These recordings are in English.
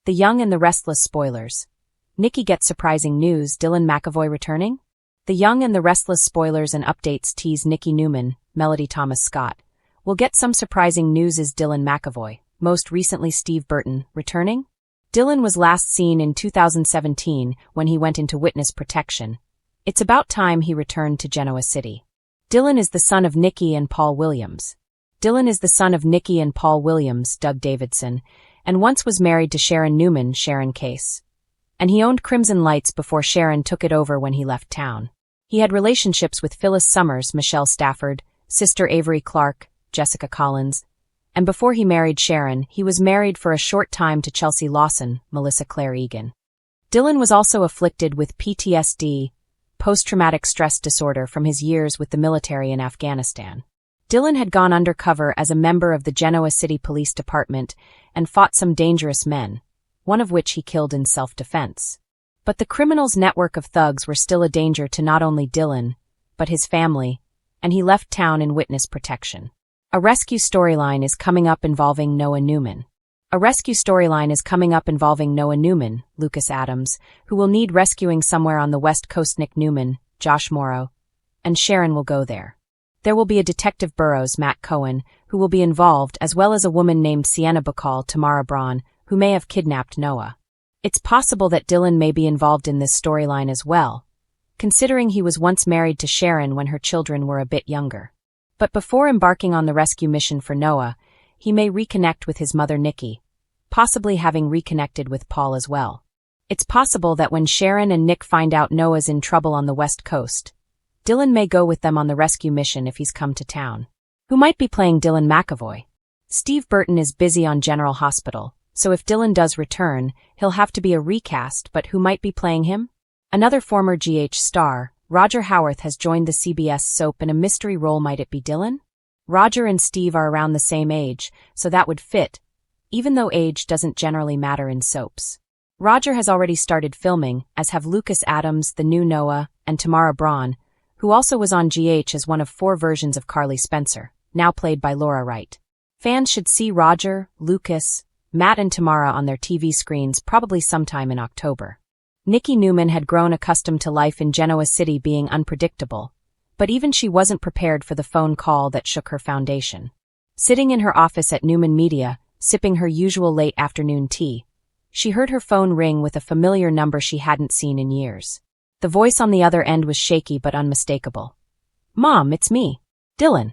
The Young and the Restless spoilers. Nikki gets surprising news, Dylan McAvoy returning? The Young and the Restless spoilers and updates tease Nikki Newman, Melody Thomas Scott. We'll get some surprising news, is Dylan McAvoy, most recently Steve Burton, returning? Dylan was last seen in 2017 when he went into witness protection. It's about time he returned to Genoa City. Dylan is the son of Nikki and Paul Williams. Dylan is the son of Nikki and Paul Williams, Doug Davidson, and once was married to Sharon Newman, Sharon Case. And he owned Crimson Lights before Sharon took it over when he left town. He had relationships with Phyllis Summers, Michelle Stafford, Sister Avery Clark, Jessica Collins, and before he married Sharon, he was married for a short time to Chelsea Lawson, Melissa Claire Egan. Dylan was also afflicted with PTSD, post-traumatic stress disorder, from his years with the military in Afghanistan. Dylan had gone undercover as a member of the Genoa City Police Department and fought some dangerous men, one of which he killed in self-defense. But the criminals' network of thugs were still a danger to not only Dylan, but his family, and he left town in witness protection. A rescue storyline is coming up involving Noah Newman. Lucas Adams, who will need rescuing somewhere on the West Coast. Nick Newman, Josh Morrow, and Sharon will go there. There will be a Detective Burrows, Matt Cohen, who will be involved, as well as a woman named Sienna Bacall, Tamara Braun, who may have kidnapped Noah. It's possible that Dylan may be involved in this storyline as well, considering he was once married to Sharon when her children were a bit younger. But before embarking on the rescue mission for Noah, he may reconnect with his mother Nikki, possibly having reconnected with Paul as well. It's possible that when Sharon and Nick find out Noah's in trouble on the West Coast, Dylan may go with them on the rescue mission if he's come to town. Who might be playing Dylan McAvoy? Steve Burton is busy on General Hospital, so if Dylan does return, he'll have to be a recast, but who might be playing him? Another former GH star, Roger Howarth, has joined the CBS soap in a mystery role. Might it be Dylan? Roger and Steve are around the same age, so that would fit, even though age doesn't generally matter in soaps. Roger has already started filming, as have Lucas Adams, the new Noah, and Tamara Braun, who also was on GH as one of 4 versions of Carly Spencer, now played by Laura Wright. Fans should see Roger, Lucas, Matt and Tamara on their TV screens probably sometime in October. Nikki Newman had grown accustomed to life in Genoa City being unpredictable, but even she wasn't prepared for the phone call that shook her foundation. Sitting in her office at Newman Media, sipping her usual late afternoon tea, she heard her phone ring with a familiar number she hadn't seen in years. The voice on the other end was shaky but unmistakable. "Mom, it's me. Dylan."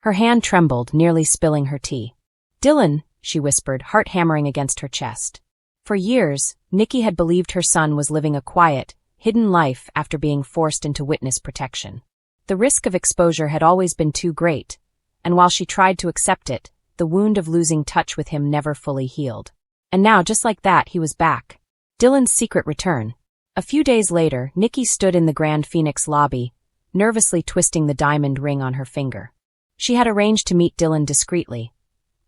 Her hand trembled, nearly spilling her tea. "Dylan," she whispered, heart hammering against her chest. For years, Nikki had believed her son was living a quiet, hidden life after being forced into witness protection. The risk of exposure had always been too great, and while she tried to accept it, the wound of losing touch with him never fully healed. And now, just like that, he was back. Dylan's secret return. A few days later, Nikki stood in the Grand Phoenix lobby, nervously twisting the diamond ring on her finger. She had arranged to meet Dylan discreetly.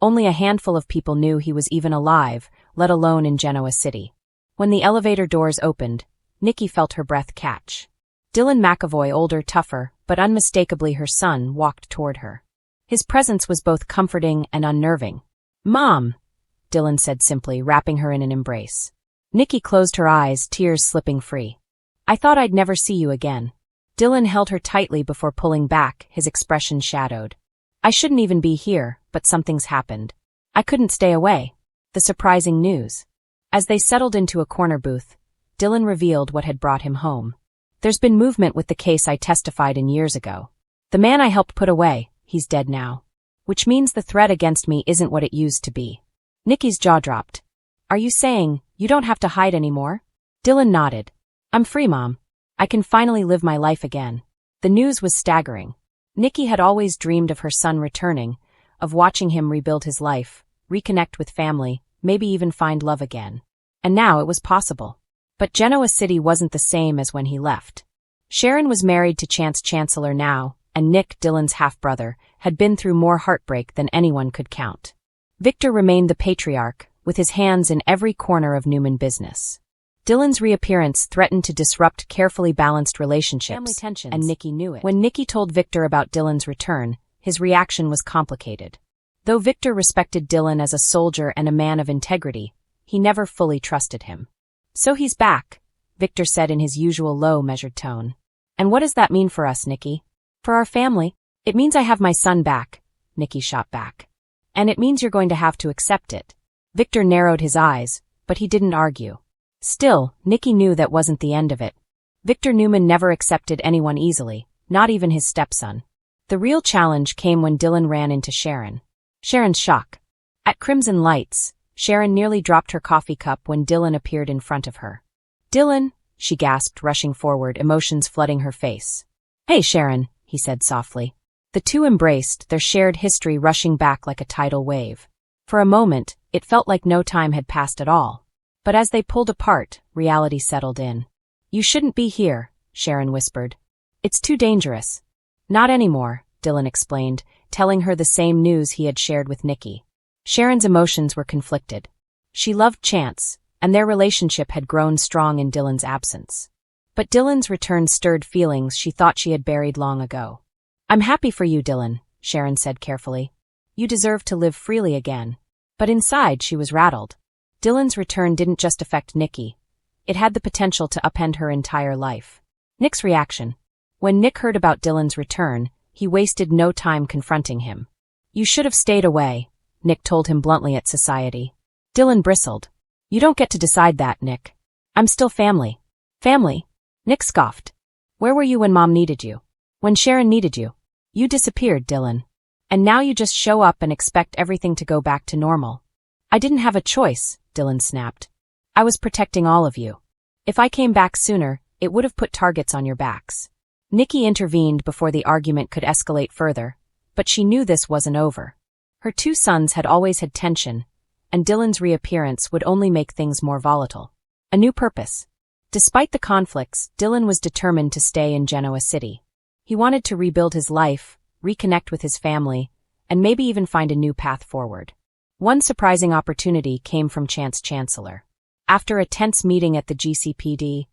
Only a handful of people knew he was even alive, let alone in Genoa City. When the elevator doors opened, Nikki felt her breath catch. Dylan McAvoy, older, tougher, but unmistakably her son, walked toward her. His presence was both comforting and unnerving. "Mom," Dylan said simply, wrapping her in an embrace. Nikki closed her eyes, tears slipping free. "I thought I'd never see you again." Dylan held her tightly before pulling back, his expression shadowed. "I shouldn't even be here, but something's happened. I couldn't stay away." The surprising news. As they settled into a corner booth, Dylan revealed what had brought him home. "There's been movement with the case I testified in years ago. The man I helped put away, he's dead now. Which means the threat against me isn't what it used to be." Nikki's jaw dropped. "Are you saying you don't have to hide anymore?" Dylan nodded. "I'm free, Mom. I can finally live my life again." The news was staggering. Nikki had always dreamed of her son returning, of watching him rebuild his life, reconnect with family, maybe even find love again. And now it was possible. But Genoa City wasn't the same as when he left. Sharon was married to Chance Chancellor now, and Nick, Dylan's half-brother, had been through more heartbreak than anyone could count. Victor remained the patriarch, with his hands in every corner of Newman business. Dylan's reappearance threatened to disrupt carefully balanced relationships, Family tensions, and Nikki knew it. When Nikki told Victor about Dylan's return, his reaction was complicated. Though Victor respected Dylan as a soldier and a man of integrity, he never fully trusted him. "So he's back," Victor said in his usual low, measured tone. "And what does that mean for us, Nikki?" "For our family? It means I have my son back," Nikki shot back. "And it means you're going to have to accept it." Victor narrowed his eyes, but he didn't argue. Still, Nikki knew that wasn't the end of it. Victor Newman never accepted anyone easily, not even his stepson. The real challenge came when Dylan ran into Sharon. Sharon's shock. At Crimson Lights, Sharon nearly dropped her coffee cup when Dylan appeared in front of her. "Dylan," she gasped, rushing forward, emotions flooding her face. "Hey, Sharon," he said softly. The two embraced, their shared history rushing back like a tidal wave. For a moment, it felt like no time had passed at all. But as they pulled apart, reality settled in. "You shouldn't be here," Sharon whispered. "It's too dangerous." "Not anymore," Dylan explained, telling her the same news he had shared with Nikki. Sharon's emotions were conflicted. She loved Chance, and their relationship had grown strong in Dylan's absence. But Dylan's return stirred feelings she thought she had buried long ago. "I'm happy for you, Dylan," Sharon said carefully. "You deserve to live freely again." But inside she was rattled. Dylan's return didn't just affect Nikki. It had the potential to upend her entire life. Nick's reaction. When Nick heard about Dylan's return, he wasted no time confronting him. "You should have stayed away," Nick told him bluntly at Society. Dylan bristled. "You don't get to decide that, Nick. I'm still family." "Family?" Nick scoffed. "Where were you when Mom needed you? When Sharon needed you? You disappeared, Dylan. And now you just show up and expect everything to go back to normal." "I didn't have a choice," Dylan snapped. "I was protecting all of you. If I came back sooner, it would have put targets on your backs." Nikki intervened before the argument could escalate further, but she knew this wasn't over. Her two sons had always had tension, and Dylan's reappearance would only make things more volatile. A new purpose. Despite the conflicts, Dylan was determined to stay in Genoa City. He wanted to rebuild his life, reconnect with his family, and maybe even find a new path forward. One surprising opportunity came from Chance Chancellor. After a tense meeting at the GCPD,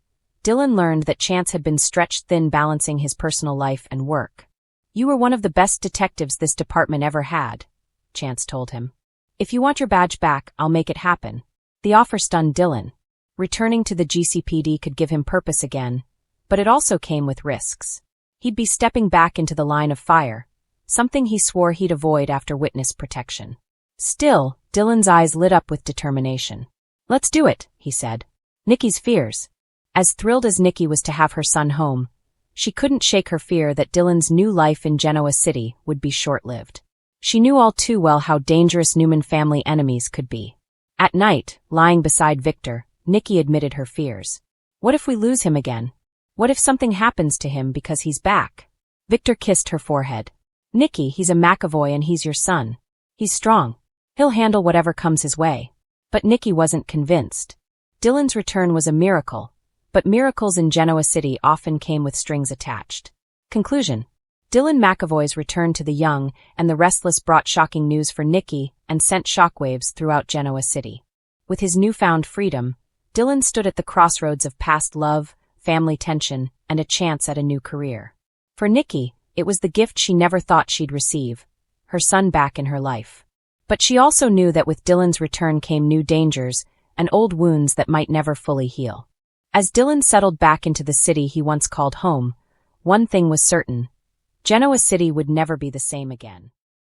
Dylan learned that Chance had been stretched thin balancing his personal life and work. "You were one of the best detectives this department ever had," Chance told him. "If you want your badge back, I'll make it happen." The offer stunned Dylan. Returning to the GCPD could give him purpose again, but it also came with risks. He'd be stepping back into the line of fire, something he swore he'd avoid after witness protection. Still, Dylan's eyes lit up with determination. "Let's do it," he said. Nikki's fears. As thrilled as Nikki was to have her son home, she couldn't shake her fear that Dylan's new life in Genoa City would be short-lived. She knew all too well how dangerous Newman family enemies could be. At night, lying beside Victor, Nikki admitted her fears. "What if we lose him again? What if something happens to him because he's back?" Victor kissed her forehead. "Nikki, he's a McAvoy and he's your son. He's strong. He'll handle whatever comes his way." But Nikki wasn't convinced. Dylan's return was a miracle, but miracles in Genoa City often came with strings attached. Conclusion. Dylan McAvoy's return to the young and the restless brought shocking news for Nikki and sent shockwaves throughout Genoa City. With his newfound freedom, Dylan stood at the crossroads of past love, family tension, and a chance at a new career. For Nikki, it was the gift she never thought she'd receive, her son back in her life. But she also knew that with Dylan's return came new dangers and old wounds that might never fully heal. As Dylan settled back into the city he once called home, one thing was certain: Genoa City would never be the same again.